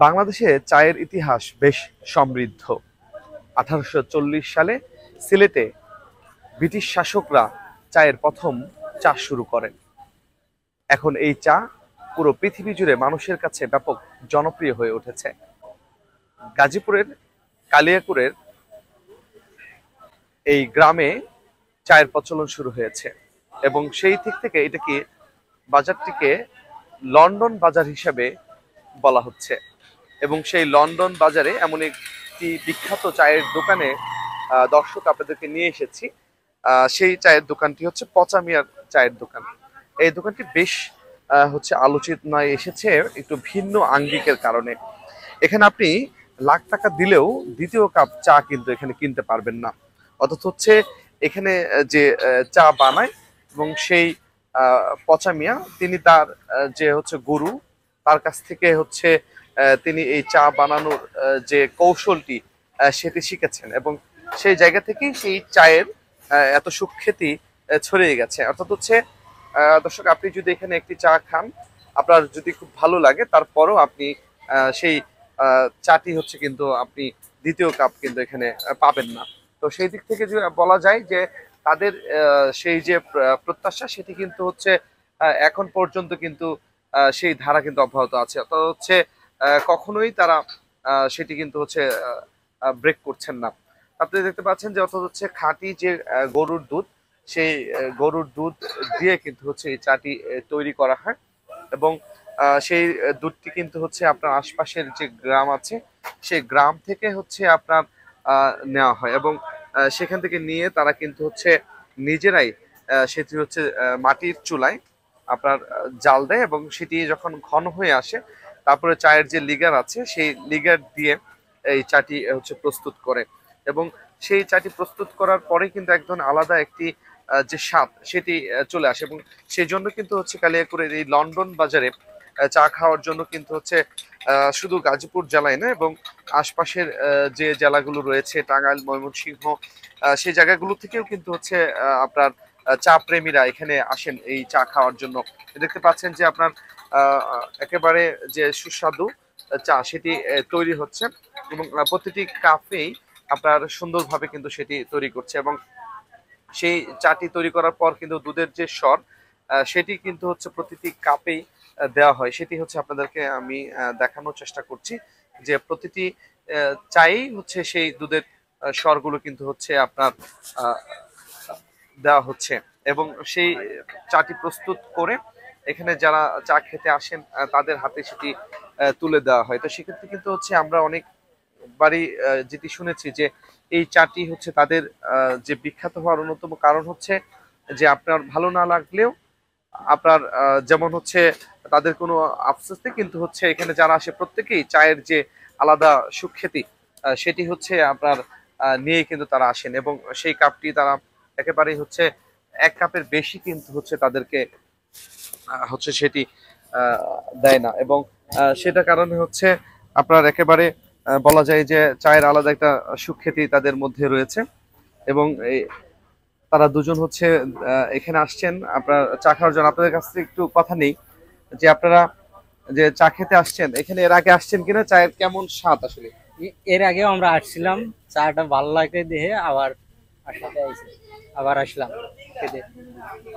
বাংলাদেশে চায়ের ইতিহাস বেশ সমৃদ্ধ। 1840 সালে সিলেটে ব্রিটিশ শাসকরা চায়ের প্রথম চাষ শুরু করেন। এখন এই চা পুরো পৃথিবী জুড়ে মানুষের কাছে ব্যাপক জনপ্রিয় হয়ে উঠেছে। গাজীপুরের কালিয়াকুরের এই গ্রামে চায়ের প্রচলন শুরু হয়েছে এবং সেই দিক থেকে এটাকে বাজারটিকে লন্ডন বাজার হিসাবে বলা হচ্ছে। এবং সেই লন্ডন বাজারে এমন একটি বিখ্যাত চায়ের দোকানে দর্শক আপনাদেরকে নিয়ে এসেছি। সেই চায়ের দোকানটি হচ্ছে পচা মিয়ার চায়ের দোকান। এই দোকানটি বেশ হচ্ছে আলোচনায় এসেছে একটু ভিন্ন আঙ্গিকের কারণে। এখানে আপনি লাখ টাকা দিলেও দ্বিতীয় কাপ চা কিন্তু এখানে কিনতে পারবেন না। অর্থাৎ হচ্ছে এখানে যে চা বানায় এবং সেই পচা মিয়া তিনি তার যে হচ্ছে গরু, তার কাছ থেকে হচ্ছে তিনি এই চা বানানোর যে কৌশলটি সেটি শিখেছেন এবং সেই জায়গা থেকেই সেই চায়ের এত সুখ্যাতি ছড়িয়ে গেছে। অর্থাৎ হচ্ছে দর্শক, আপনি যদি এখানে একটি চা খান, আপনার যদি খুব ভালো লাগে, তারপরও আপনি সেই চাটি হচ্ছে কিন্তু আপনি দ্বিতীয় কাপ কিন্তু এখানে পাবেন না। তো সেই দিক থেকে যে বলা যায় যে তাদের সেই যে প্রত্যাশা সেটি কিন্তু হচ্ছে এখন পর্যন্ত কিন্তু সেই ধারা কিন্তু অব্যাহত আছে। অর্থাৎ হচ্ছে কখনোই তারা সেটি কিন্তু হচ্ছে ব্রেক করছেন না। আপনি দেখতে পাচ্ছেন যে অর্থাৎ হচ্ছে খাঁটি যে গরুর দুধ, সেই গরুর দুধ দিয়ে কিন্তু হচ্ছে এই চাটি তৈরি করা হয় এবং সেই দুধটি কিন্তু হচ্ছে আপনার আশপাশের যে গ্রাম আছে সেই গ্রাম থেকে হচ্ছে আপনার নেওয়া হয় এবং সেখান থেকে নিয়ে তারা কিন্তু হচ্ছে নিজেরাই সেটি হচ্ছে মাটির চুলায় আপনার জাল দেয় এবং সেটি যখন ঘন হয়ে আসে তারপরে চায়ের যে লিগার আছে সেই লিগার দিয়ে এই চাটি হচ্ছে প্রস্তুত করে এবং সেই চাটি প্রস্তুত করার পরে কিন্তু একদম আলাদা একটি যে স্বাদ সেটি চলে আসে এবং সেই জন্য কিন্তু হচ্ছে কালিয়াকুরের এই লন্ডন বাজারে চা খাওয়ার জন্য কিন্তু হচ্ছে শুধু গাজীপুর জেলায় না এবং আশপাশের যে জেলাগুলো রয়েছে টাঙ্গাইল, ময়মনসিংহ, সেই জায়গাগুলো থেকেও কিন্তু হচ্ছে আপনার চা প্রেমীরা এখানে আসেন এই চা খাওয়ার জন্য। দেখতে পাচ্ছেন যে আপনার একেবারে যে সুস্বাদু চা সেটি তৈরি হচ্ছে এবং প্রতিটি কাপেই আপনার সুন্দরভাবে কিন্তু সেটি তৈরি করছে এবং সেই চাটি তৈরি করার পর কিন্তু দুধের যে স্বর সেটি কিন্তু হচ্ছে প্রতিটি কাপেই দেওয়া হয়। সেটি হচ্ছে আপনাদেরকে আমি দেখানোর চেষ্টা করছি যে প্রতিটি চাই হচ্ছে সেই দুধের স্বরগুলো কিন্তু হচ্ছে আপনার দেওয়া হচ্ছে এবং সেই চাটি প্রস্তুত করে এখানে যারা চা খেতে আসেন তাদের হাতে সেটি তুলে দেওয়া হয়। তো সেক্ষেত্রে কিন্তু হচ্ছে আমরা অনেকবারই যেটি শুনেছি যে এই চাটি হচ্ছে তাদের যে বিখ্যাত হওয়ার অন্যতম কারণ হচ্ছে যে আপনার ভালো না লাগলেও আপনার যেমন হচ্ছে তাদের কোনো আফসোস নেই, কিন্তু হচ্ছে এখানে যারা আসে প্রত্যেকেই চায়ের যে আলাদা সুখ্যাতি সেটি হচ্ছে আপনার নিয়ে কিন্তু তারা আসেন এবং সেই কাপটি তারা একেবারেই হচ্ছে এক কাপের বেশি কিন্তু হচ্ছে তাদেরকে হচ্ছে সেটি দেয় না এবং সেটা কারণে হচ্ছে আপনার একেবারে বলা যায় যে চায়ের আলাদা একটা সুখ্যাতি তাদের মধ্যে রয়েছে এবং তারা দুজন হচ্ছে এখানে আসছেন আপনার চা খাওয়ার জন্য। আপনাদের কাছ থেকে একটু কথা নেই যে আপনারা যে চা খেতে আসছেন এখানে এর আগে আসছেন কিনা, চায়ের কেমন স্বাদ আসলে? এর আগেও আমরা আসছিলাম, চাটা ভালো লাগে দেখে আবার আবার আসলাম খেতে।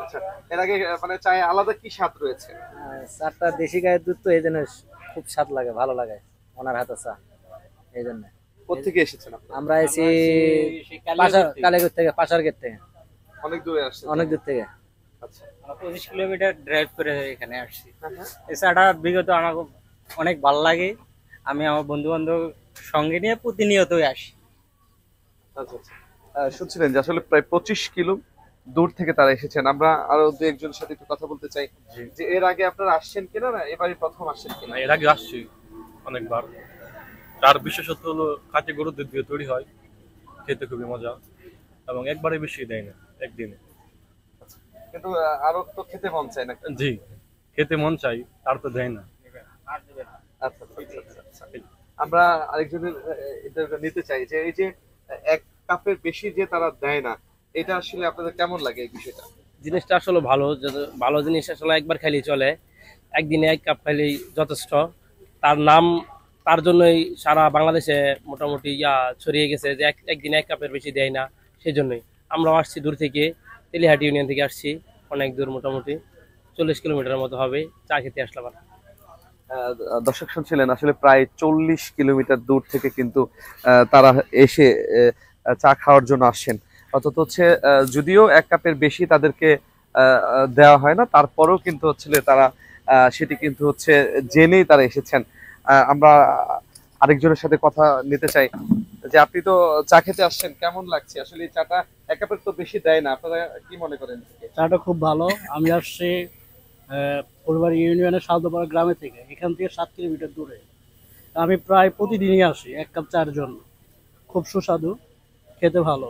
আচ্ছা, এর আগে মানে চায়ে আলাদা কি স্বাদ রয়েছে? চাটা দেশি গায়ের দুধ তো এই জন্য খুব স্বাদ লাগে, ভালো লাগে ওনার হাতে চা। এই জন্য কোথেকে এসেছেন আপনারা? আমরা এসি কালীগঞ্জ থেকে, পাশার গেট থেকে। অনেক দূরে আসছেন? অনেক দূর থেকে। আচ্ছা, 25 কিলোমিটার ড্রাইভ করে এখানে আসছি। এই চাটা বিগত আমাকে অনেক ভালো লাগে, আমি আমার বন্ধু বান্ধব সঙ্গে নিয়ে প্রতিনিয়তই আসি। আচ্ছা আচ্ছা, শুনছিলেন যে আসলে প্রায় 25 কিলো দূর থেকে তারা এসেছেন। আমরা আরো দু একজনের সাথে একটু কথা বলতে চাই যে এর আগে আপনারা আসছেন কিনা, না এবারই প্রথম আসছেন কিনা? এর আগে আসছি অনেকবার। তার বিশেষত্ব হলো খাঁটি গরুর দুধ দিয়ে তৈরি হয়, খেতে খুবই মজা এবং একবারে বেশি দেয় না একদিনে। কিন্তু আরো তো খেতে মন চায় না? জি, খেতে মন চাই, তার তো দেয় না। আচ্ছা আচ্ছা আচ্ছা আচ্ছা। আমরা আরেকজনের এটা নিতে চাই যে এই যে এক কাপের বেশি যে তারা দেয় না, এটা আসলে আপনাদের কেমন লাগে এই বিষয়টা? জিনিসটা আসলে ভালো, ভালো জিনিস আসলে একবার খাইলেই চলে, একদিনে এক কাপ খাইলেই যথেষ্ট। তার নাম তার জন্যই সারা বাংলাদেশে মোটামুটি ছড়িয়ে গেছে যে একদিনে 1 কাপের বেশি দেয় না। সেই জন্যই আমরাও আসছি দূর থেকে, তেলিহাটি ইউনিয়ন থেকে আসছি, অনেক দূর, মোটামুটি 40 কিলোমিটারের মতো হবে, চা খেতে আসলাম। দর্শক শুনছিলেন, আসলে প্রায় 40 কিলোমিটার দূর থেকে কিন্তু তারা এসে চা খাওয়ার জন্য আসেন। অর্থাৎ হচ্ছে যদিও 1 কাপের বেশি তাদেরকে দেওয়া হয় না, তারপরেও কিন্তু হচ্ছে তারা সেটি কিন্তু হচ্ছে জেনেই তারা এসেছেন। আমরা আরেকজনের সাথে কথা নিতে চাই যে আপনি তো চা খেতে আসছেন, কেমন লাগছে? আসলে এই চাটা 1 কাপের তো বেশি দেয় না, আপনারা কি মনে করেন? চাটা খুব ভালো। আমি আসছি ফুলবাড়ি ইউনিয়নের সালদপাড়া গ্রামে থেকে, এখান থেকে 7 কিলোমিটার দূরে। আমি প্রায় প্রতিদিনই আসি 1 কাপ চার জন্য। খুব সুস্বাদু, খেতে ভালো।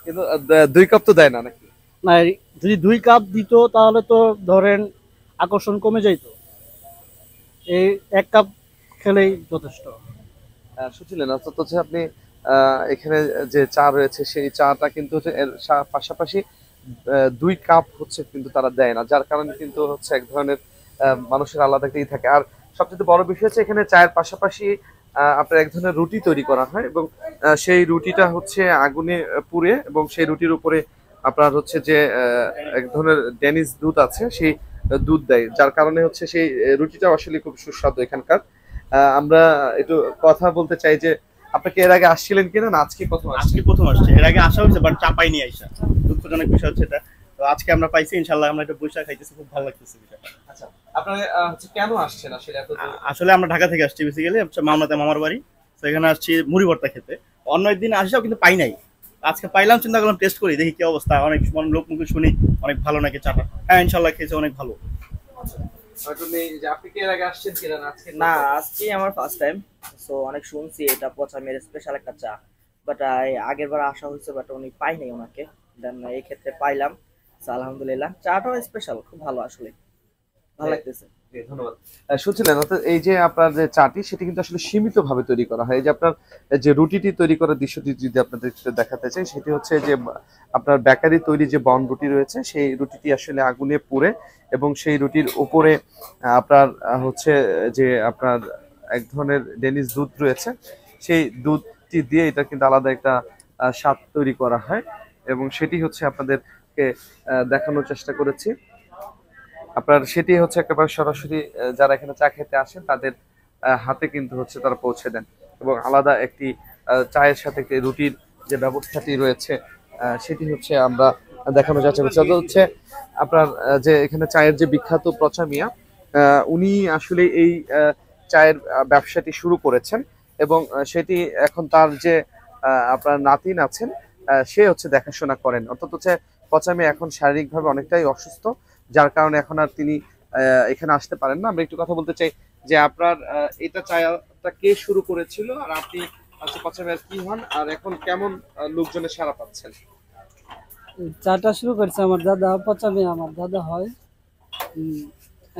কিন্তু 2 কাপ তো দেয় না নাকি? না, যদি 2 কাপ দিত তাহলে তো ধরেন আকর্ষণ কমে যাইত। এই 1 কাপ খেলেই যথেষ্ট। শুনছিলেন, অর্থাৎ হচ্ছে আপনি এখানে যে চা রয়েছে সেই চাটা কিন্তু হচ্ছে এর পাশাপাশি 2 কাপ হচ্ছে কিন্তু তারা দেয় না, যার কারণে কিন্তু হচ্ছে এক ধরনের মানুষের আলাদা একটাই থাকে। আর সবচেয়ে বড় বিষয় হচ্ছে এখানে চায়ের পাশাপাশি আপনার এক ধরনের রুটি তৈরি করা হয়, এবং সেই রুটিটা হচ্ছে আগুনে পুড়ে, এবং সেই রুটির উপরে আপনার হচ্ছে যে এক ধরনের ডেনিশ দুধ আছে, সেই দুধ দেয়, যার কারণে হচ্ছে সেই রুটিটা আসলে খুব সুস্বাদু এখানকার। আমরা একটু কথা বলতে চাই যে আপনি কি এর আগে আসছিলেন কিনা, না আজকে প্রথম আসছেন? আজকে প্রথম আসছে, এর আগে আসা হয়েছে বাট চা পাইনি আইসা। দুঃখজনক বিষয় হচ্ছে এটা। তো আজকে আমরা পাইছি, ইনশাআল্লাহ আমরা এটা বৈশাখ খাইতেছি, খুব ভালো লাগতেছে বিষয়টা। আচ্ছা, আপনারা হচ্ছে কেন আসছেন আসলে এত দূর? আসলে আমরা ঢাকা থেকে আসছি, বেসিক্যালি মামলাতে মামার বাড়ি, তো এখানে আসছি মুড়ি ভর্তা খেতে। অন্য একদিন আসিও কিন্তু পাই নাই, আজকে পাইলাম, চিন্তা করলাম টেস্ট করি, দেখি কি অবস্থা। অনেক লোক মুখে শুনি অনেক ভালো নাকি চাটা। হ্যাঁ, ইনশাআল্লাহ খেয়েছে, অনেক ভালো। হয়তো নেই যে আপনি কি এর আগে আসছেন কিনা, না আজকে? না, আজকে আমার ফার্স্ট টাইম। সো অনেক শুনছি এটা পচামের স্পেশাল একটা চা, বাট আগের বার আসা হয়েছে, বাট উনি পাই নাই ওনাকে। দেন এই ক্ষেত্রে পাইলাম। So, আলহামদুলিল্লাহ, চাটাও স্পেশাল, খুব ভালো, আসলে ভালো লাগতেছে। ধন্যবাদ। শুনছিলেন, অর্থাৎ এই যে আপনার যে চাটি সেটি কিন্তু আসলে সীমিত ভাবে তৈরি করা হয়। এই যে আপনার যে রুটিটি তৈরি করার দৃশ্যটি যদি আপনাদের দেখাতে চাই, সেটি হচ্ছে যে আপনার বেকারি তৈরি যে বন রুটি রয়েছে, সেই রুটিটি আসলে আগুনে পুড়ে, এবং সেই রুটির উপরে আপনার হচ্ছে যে আপনার এক ধরনের ডেনিশ দুধ রয়েছে, সেই দুধটি দিয়ে এটা কিন্তু আলাদা একটা স্বাদ তৈরি করা হয়, এবং সেটি হচ্ছে আপনাদেরকে দেখানোর চেষ্টা করেছি। আপনার সেটি হচ্ছে একেবারে সরাসরি যারা এখানে চা খেতে আসেন তাদের হাতে কিন্তু হচ্ছে তারা পৌঁছে দেন, এবং আলাদা একটি চায়ের সাথে একটি রুটির যে ব্যবস্থাটি রয়েছে সেটি হচ্ছে আমরা দেখানোর চেষ্টা করছি। অর্থাৎ হচ্ছে আপনার যে এখানে চায়ের যে বিখ্যাত পচা মিয়া, উনি আসলে এই চায়ের ব্যবসাটি শুরু করেছেন, এবং সেটি এখন তার যে আপনার নাতিন আছেন সে হচ্ছে দেখাশোনা করেন। অর্থাৎ হচ্ছে পচা মিয়া এখন শারীরিকভাবে অনেকটাই অসুস্থ, যার কারণে এখন আর তিনি এখানে আসতে পারেন না। আমরা একটু কথা বলতে চাই যে আপনার এটা চাটা কে শুরু করেছিল, আর আপনি আচ্ছা পচা মিয়ার কি হন, আর এখন কেমন লোকজনের সাড়া পাচ্ছেন? চাটা শুরু করছে আমার দাদা, পচামি আমার দাদা হয়।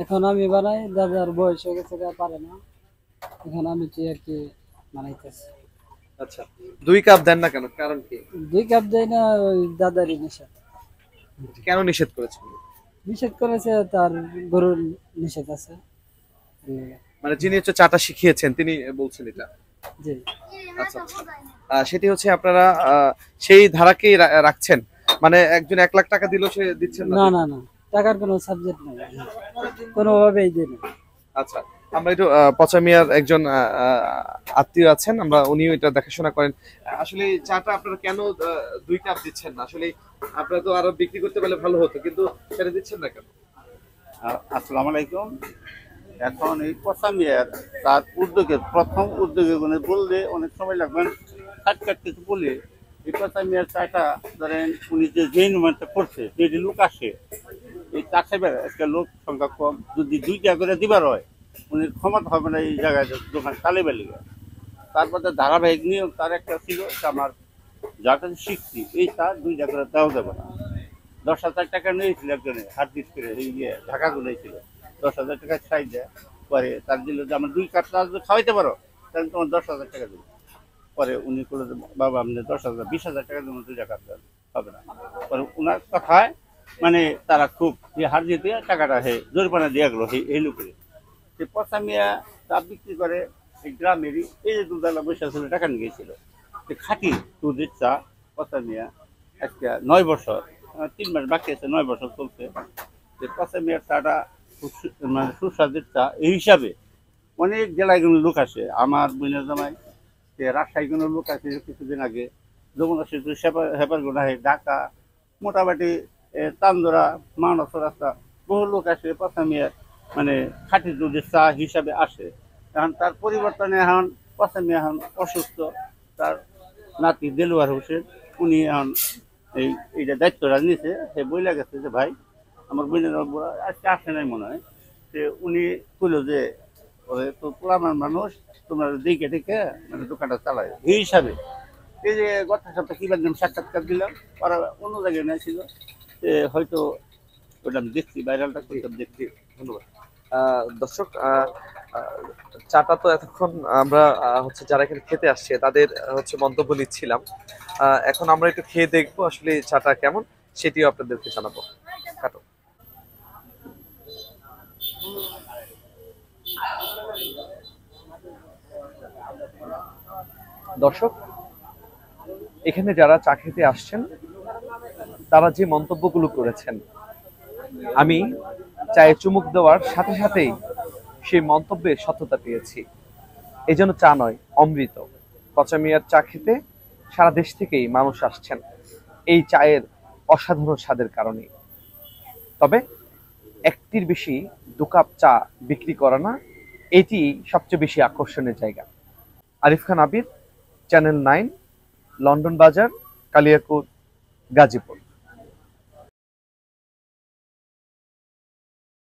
এখন আমি বানাই, দাদার বয়স হয়ে গেছে, পারে না, এখন আমি আর কি বানাইতেছি। আচ্ছা, 2 কাপ দেন না কেন, কারণ কি? 2 কাপ দেয় না, ওই দাদারই নিষেধ। কেন নিষেধ করেছেন? নিষেধ করেছে, তার গরুর নিষেধ আছে। মানে যিনি হচ্ছে চাটা শিখিয়েছেন তিনি বলছেন এটা? জি। আচ্ছা আচ্ছা, সেটি হচ্ছে আপনারা সেই ধারাকেই রাখছেন, মানে একজন 1 লাখ টাকা দিল সে দিচ্ছেন না? না না না, টাকার কোনো সাবজেক্ট নেই, কোনোভাবেই দিই না। আচ্ছা, আমরা একটু পচা মিয়ার একজন আত্মীয় আছেন, আমরা উনিও এটা দেখাশোনা করেন। আসলে এই চাটা আপনারা কেন 2 কাপ দিচ্ছেন না? আসলে আপনারা তো আরো বিক্রি করতে পারলে ভালো হতো, কিন্তু সেটা দিচ্ছেন না কেন? আসসালামু আলাইকুম। এখন এই পচামিয়ার তার উদ্যোগের প্রথম উদ্যোগে বললে অনেক সময় লাগবে, কাট কিছু বলে এই পচামিয়ার চাটা ধরেন উনি যেই নোমানটা করছে, যদি লোক আসে এই চা খাইবার একটা লোক সংখ্যা কম, যদি 2টা করে দিবার হয় উনি ক্ষমতা হবে না এই জায়গায় দোকান চালে বেলিয়ে। তারপরে ধারাবাহিক নিয়ম তার একটা ছিল, আমার যার কাছে শিখছি এই চা 2টা করে দেওয়া যাবে না। 10,000 টাকা নিয়েছিল একজনে হাত দিস করে, এই ঢাকাগুলোই ছিল, 10,000 টাকা চাই দেয়। পরে তার দিল যে আমার 2 কাপ চা যদি খাওয়াইতে পারো তাহলে তোমার 10,000 টাকা দেবো। পরে উনি করলো যে বাবা আপনি 10,000 20,000 টাকা দেবো, 2 কাপ হবে না। পরে ওনার কথায় মানে তারা খুব হার দিয়ে টাকাটা জরিমানা দিয়ে গেলো এই লোকের। সে পচা মিয়া চা বিক্রি করে এই গ্রামেরই এই যে দুধওয়ালা বসে ছিল টাকা নিয়ে গেছিল খাঁটি দুধের চা পচা মিয়া আজকে 9 বছর 3 মাস বাকি আছে 9 বছর চলছে যে পচা মিয়ার চাটা মানে সুস্বাদের চা এই হিসাবে অনেক জেলায় কোনো লোক আসে আমার বোনের জামাই যে রাজশাহী কোনো লোক আছে কিছুদিন আগে যমুনা সেতু হেপার গোড়ায় ঢাকা মোটামুটি তান্দরা মানস রাস্তা বহু লোক আসে পচা মিয়ার মানে খাঁটি দুধের চা হিসাবে আসে এখন তার পরিবর্তনে এখন পচা মিয়া এখন অসুস্থ তার নাতি দেলোয়ার হোসেন উনি এখন এইটা দায়িত্বটা নিয়েছে সে বইলা গেছে যে ভাই আমার বোনের আজকে আসে নাই মনে হয় যে উনি কইলো যে তো পুরামান মানুষ তোমরা দেখে দেখে মানে দোকানটা চালায় এই হিসাবে এই যে গত সপ্তাহে কিবার দিন সাক্ষাৎকার দিলাম ওরা অন্য জায়গায় নিয়েছিল হয়তো ওটা আমি দেখছি ভাইরালটা করতাম দেখছি। ধন্যবাদ। দর্শক, চাটা তো এতক্ষণ আমরা হচ্ছে যারা এখানে খেতে আসছে তাদের হচ্ছে মন্তব্য নিচ্ছিলাম। এখন আমরা একটু খেয়ে দেখবো আসলে চাটা কেমন, সেটিও আপনাদেরকে জানাবো। কাটো। দর্শক, এখানে যারা চা খেতে আসছেন তারা যে মন্তব্যগুলো করেছেন, আমি চায়ে চুমুক দেওয়ার সাথে সাথেই সেই মন্তব্যের সত্যতা পেয়েছি। এই জন্য চা নয়, অমৃত। পচা মিয়ার চা খেতে সারা দেশ থেকেই মানুষ আসছেন এই চায়ের অসাধারণ স্বাদের কারণে। তবে একটির বেশি 2 কাপ চা বিক্রি করে না, এটি সবচেয়ে বেশি আকর্ষণের জায়গা। আরিফ খান আবির, চ্যানেল 9, লন্ডন বাজার, কালিয়াকৈর, গাজীপুর।